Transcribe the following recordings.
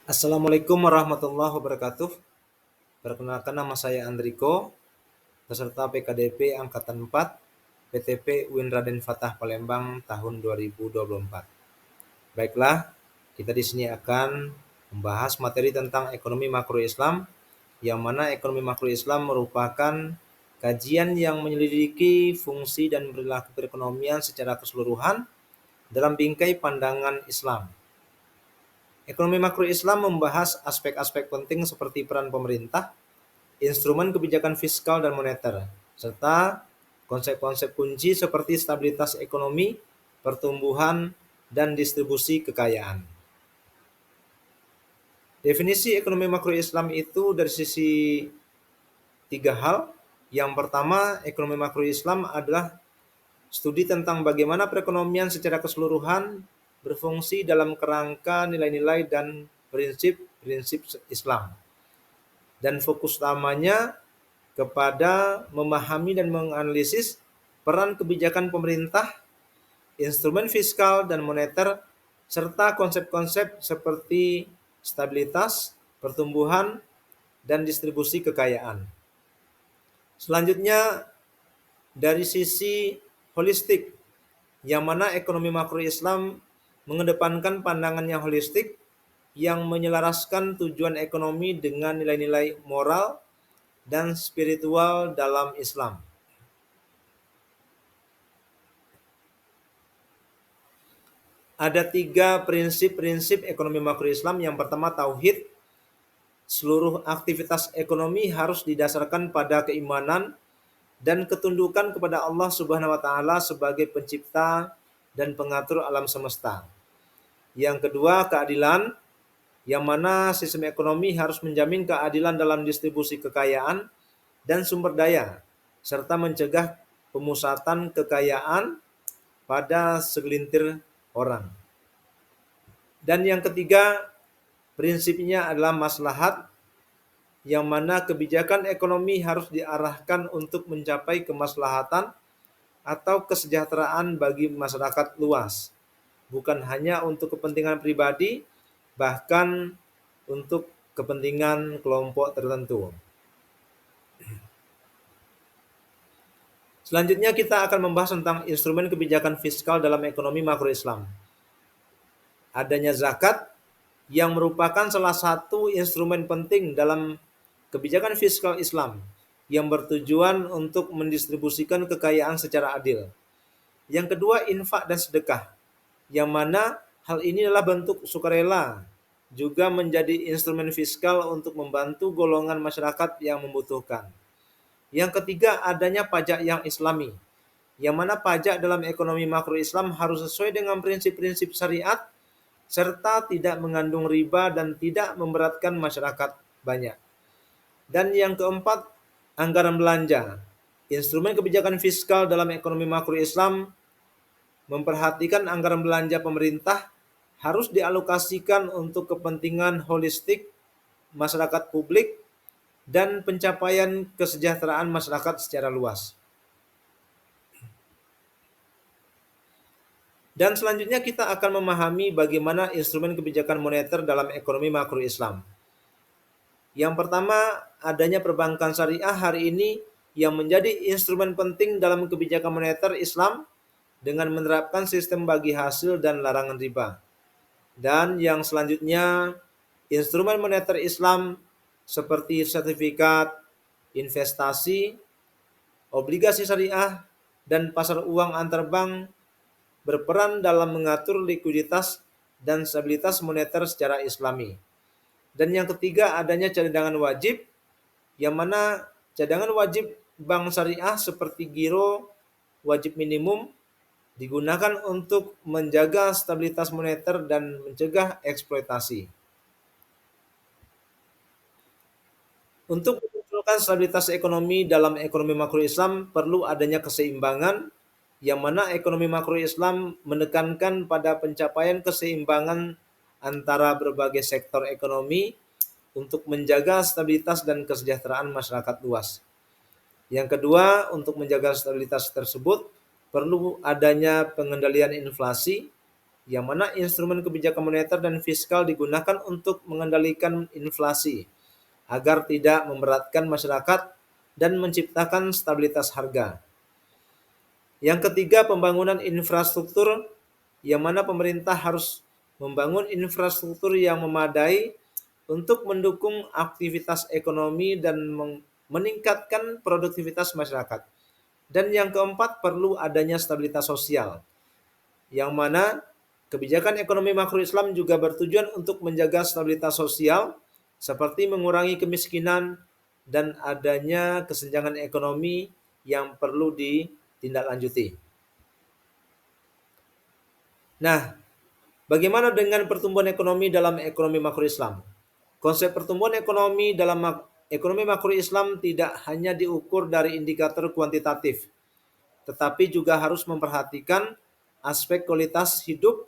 Assalamualaikum warahmatullahi wabarakatuh. Perkenalkan, nama saya Andriko, peserta PKDP Angkatan 4, PTP UIN Raden Fatah Palembang tahun 2024. Baiklah, kita di sini akan membahas materi tentang ekonomi makro Islam, yang mana ekonomi makro Islam merupakan kajian yang menyelidiki fungsi dan perilaku perekonomian secara keseluruhan dalam bingkai pandangan Islam. Ekonomi makro Islam membahas aspek-aspek penting seperti peran pemerintah, instrumen kebijakan fiskal dan moneter, serta konsep-konsep kunci seperti stabilitas ekonomi, pertumbuhan, dan distribusi kekayaan. Definisi ekonomi makro Islam itu dari sisi tiga hal. Yang pertama, ekonomi makro Islam adalah studi tentang bagaimana perekonomian secara keseluruhan berfungsi dalam kerangka nilai-nilai dan prinsip-prinsip Islam. Dan fokus utamanya kepada memahami dan menganalisis peran kebijakan pemerintah, instrumen fiskal dan moneter, serta konsep-konsep seperti stabilitas, pertumbuhan, dan distribusi kekayaan. Selanjutnya, dari sisi holistik, yang mana ekonomi makro Islam mengedepankan pandangan yang holistik yang menyelaraskan tujuan ekonomi dengan nilai-nilai moral dan spiritual dalam Islam. Ada tiga prinsip-prinsip ekonomi makro Islam. Yang pertama, tauhid. Seluruh aktivitas ekonomi harus didasarkan pada keimanan dan ketundukan kepada Allah Subhanahu wa taala sebagai pencipta dan pengatur alam semesta. Yang kedua, keadilan, yang mana sistem ekonomi harus menjamin keadilan dalam distribusi kekayaan dan sumber daya, serta mencegah pemusatan kekayaan pada segelintir orang. Dan yang ketiga, prinsipnya adalah maslahat, yang mana kebijakan ekonomi harus diarahkan untuk mencapai kemaslahatan atau kesejahteraan bagi masyarakat luas, bukan hanya untuk kepentingan pribadi, bahkan untuk kepentingan kelompok tertentu. Selanjutnya kita akan membahas tentang instrumen kebijakan fiskal dalam ekonomi makro Islam. Adanya zakat yang merupakan salah satu instrumen penting dalam kebijakan fiskal Islam yang bertujuan untuk mendistribusikan kekayaan secara adil. Yang kedua, infak dan sedekah, yang mana hal ini adalah bentuk sukarela, juga menjadi instrumen fiskal untuk membantu golongan masyarakat yang membutuhkan. Yang ketiga, adanya pajak yang islami, yang mana pajak dalam ekonomi makro Islam harus sesuai dengan prinsip-prinsip syariat, serta tidak mengandung riba dan tidak memberatkan masyarakat banyak. Dan yang keempat, anggaran belanja. Instrumen kebijakan fiskal dalam ekonomi makro Islam memperhatikan anggaran belanja pemerintah harus dialokasikan untuk kepentingan holistik masyarakat publik dan pencapaian kesejahteraan masyarakat secara luas. Dan selanjutnya kita akan memahami bagaimana instrumen kebijakan moneter dalam ekonomi makro Islam. Yang pertama, adanya perbankan syariah hari ini yang menjadi instrumen penting dalam kebijakan moneter Islam dengan menerapkan sistem bagi hasil dan larangan riba. Dan yang selanjutnya, instrumen moneter Islam seperti sertifikat, investasi, obligasi syariah, dan pasar uang antar bank berperan dalam mengatur likuiditas dan stabilitas moneter secara islami. Dan yang ketiga, adanya cadangan wajib, yang mana cadangan wajib bank syariah seperti giro wajib minimum digunakan untuk menjaga stabilitas moneter dan mencegah eksploitasi. Untuk memunculkan stabilitas ekonomi dalam ekonomi makro Islam perlu adanya keseimbangan, yang mana ekonomi makro Islam menekankan pada pencapaian keseimbangan antara berbagai sektor ekonomi untuk menjaga stabilitas dan kesejahteraan masyarakat luas. Yang kedua, untuk menjaga stabilitas tersebut perlu adanya pengendalian inflasi, yang mana instrumen kebijakan moneter dan fiskal digunakan untuk mengendalikan inflasi agar tidak memberatkan masyarakat dan menciptakan stabilitas harga. Yang ketiga, pembangunan infrastruktur, yang mana pemerintah harus membangun infrastruktur yang memadai untuk mendukung aktivitas ekonomi dan meningkatkan produktivitas masyarakat. Dan yang keempat, perlu adanya stabilitas sosial, yang mana kebijakan ekonomi makro Islam juga bertujuan untuk menjaga stabilitas sosial seperti mengurangi kemiskinan dan adanya kesenjangan ekonomi yang perlu ditindaklanjuti. Nah, bagaimana dengan pertumbuhan ekonomi dalam ekonomi makro Islam? Konsep pertumbuhan ekonomi dalam ekonomi makro Islam tidak hanya diukur dari indikator kuantitatif, tetapi juga harus memperhatikan aspek kualitas hidup,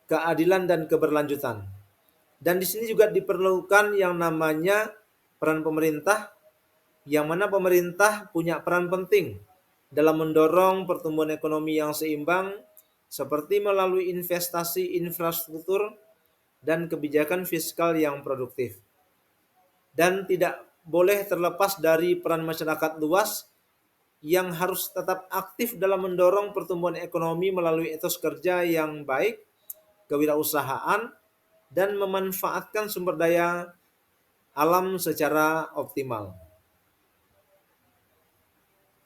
keadilan dan keberlanjutan. Dan di sini juga diperlukan yang namanya peran pemerintah, yang mana pemerintah punya peran penting dalam mendorong pertumbuhan ekonomi yang seimbang seperti melalui investasi infrastruktur dan kebijakan fiskal yang produktif. Dan tidak boleh terlepas dari peran masyarakat luas yang harus tetap aktif dalam mendorong pertumbuhan ekonomi melalui etos kerja yang baik, kewirausahaan, dan memanfaatkan sumber daya alam secara optimal.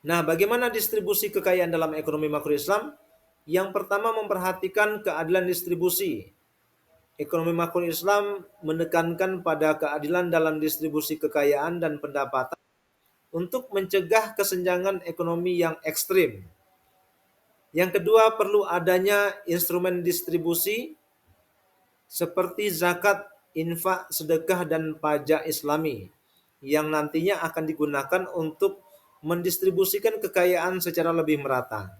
Nah, bagaimana distribusi kekayaan dalam ekonomi makro Islam? Yang pertama, memperhatikan keadilan distribusi. Ekonomi makro Islam menekankan pada keadilan dalam distribusi kekayaan dan pendapatan untuk mencegah kesenjangan ekonomi yang ekstrim. Yang kedua, perlu adanya instrumen distribusi seperti zakat, infak, sedekah, dan pajak Islami yang nantinya akan digunakan untuk mendistribusikan kekayaan secara lebih merata.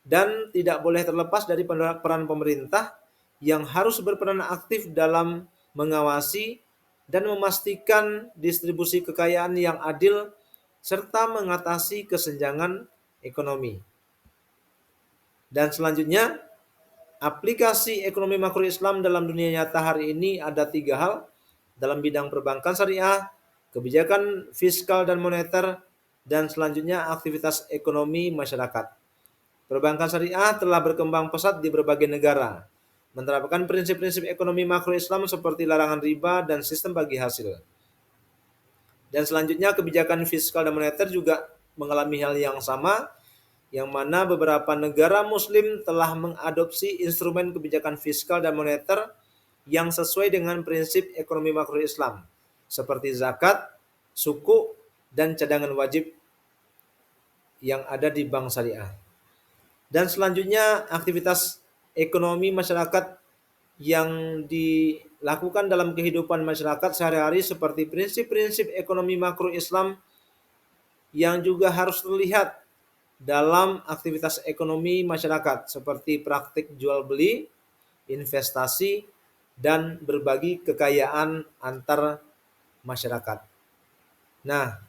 Dan tidak boleh terlepas dari peran pemerintah yang harus berperan aktif dalam mengawasi dan memastikan distribusi kekayaan yang adil serta mengatasi kesenjangan ekonomi. Dan selanjutnya, aplikasi ekonomi makro Islam dalam dunia nyata hari ini ada 3 hal dalam bidang perbankan syariah, kebijakan fiskal dan moneter, dan selanjutnya aktivitas ekonomi masyarakat. Perbankan syariah telah berkembang pesat di berbagai negara, menerapkan prinsip-prinsip ekonomi makro Islam seperti larangan riba dan sistem bagi hasil. Dan selanjutnya kebijakan fiskal dan moneter juga mengalami hal yang sama, yang mana beberapa negara muslim telah mengadopsi instrumen kebijakan fiskal dan moneter yang sesuai dengan prinsip ekonomi makro Islam, seperti zakat, suku, dan cadangan wajib yang ada di bank syariah. Dan selanjutnya aktivitas ekonomi masyarakat yang dilakukan dalam kehidupan masyarakat sehari-hari seperti prinsip-prinsip ekonomi makro Islam yang juga harus terlihat dalam aktivitas ekonomi masyarakat seperti praktik jual beli, investasi, dan berbagi kekayaan antar masyarakat. Nah,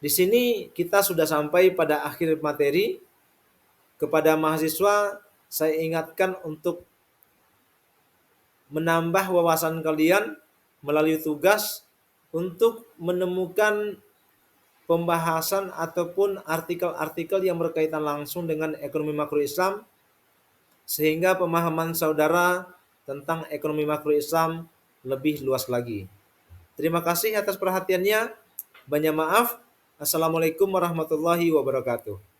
di sini kita sudah sampai pada akhir materi. Kepada mahasiswa, saya ingatkan untuk menambah wawasan kalian melalui tugas untuk menemukan pembahasan ataupun artikel-artikel yang berkaitan langsung dengan ekonomi makro Islam, sehingga pemahaman saudara tentang ekonomi makro Islam lebih luas lagi. Terima kasih atas perhatiannya. Banyak maaf. Assalamualaikum warahmatullahi wabarakatuh.